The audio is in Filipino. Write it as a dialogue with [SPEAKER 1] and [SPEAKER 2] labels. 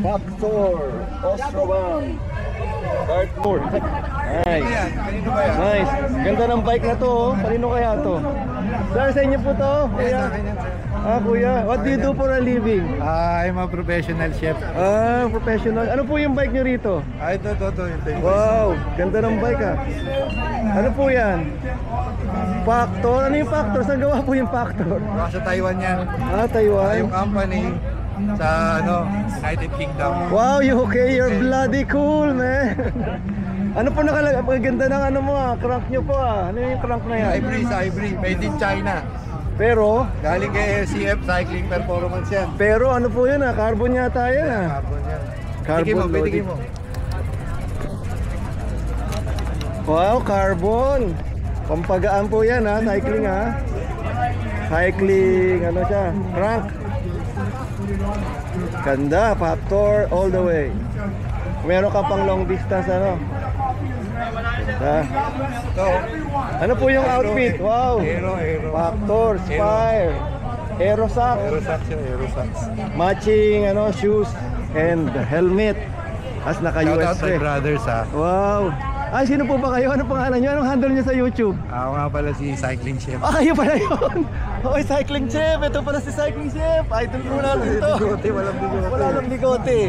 [SPEAKER 1] Factor Ostroban Dartboard. Nice. Nice. Ganda ng bike na to, oh. Kanino kaya to? Sir, sa inyo po to, kuya? Ah, kuya. What do you do for a living?
[SPEAKER 2] I'm a professional chef.
[SPEAKER 1] Ah, professional. Ano po yung bike nyo rito?
[SPEAKER 2] Ito.
[SPEAKER 1] Wow, ganda ng bike ah. Ano po yan? Factor? Ano yung Factor? Saan gawa po yung Factor?
[SPEAKER 2] Sa Taiwan yan.
[SPEAKER 1] Ah, Taiwan.
[SPEAKER 2] Yung company sa United Kingdom.
[SPEAKER 1] Wow, UK, you're bloody cool, man. Ano po nakalagay? Maganda ng ano mo ah, crank nyo po ah. Ano yung crank na yan?
[SPEAKER 2] Ivory, made in China.
[SPEAKER 1] Pero,
[SPEAKER 2] Galing kay CF Cycling Performance yan.
[SPEAKER 1] pero ano po yan ah? Carbon yata yan ah.
[SPEAKER 2] Carbon yan.
[SPEAKER 1] Carbon
[SPEAKER 2] Bitigin mo.
[SPEAKER 1] Wow, carbon. Pampagaan po yan ha, cycling ha. Cycling, ano siya, crank. Ganda, Factor all the way. Meron ka pang long distance ano. Ganda.
[SPEAKER 2] Ito.
[SPEAKER 1] Ano po yung outfit? Wow.
[SPEAKER 2] Aero.
[SPEAKER 1] Factor, Spire, Aerosac.
[SPEAKER 2] Aerosax.
[SPEAKER 1] Matching ano, shoes and helmet. As naka-US
[SPEAKER 2] Shout out my brothers ha.
[SPEAKER 1] Wow. Ay, sino po ba kayo? Ano pangalan nyo? Anong handle nyo sa YouTube?
[SPEAKER 2] Ako nga pala si Cycling Chef.
[SPEAKER 1] Ah, kayo pala yun. Okay, Cycling Chef. Ito pala si Cycling Chef. Idol ko natin ito.
[SPEAKER 2] Walang bigote.
[SPEAKER 1] Wala lang bigote.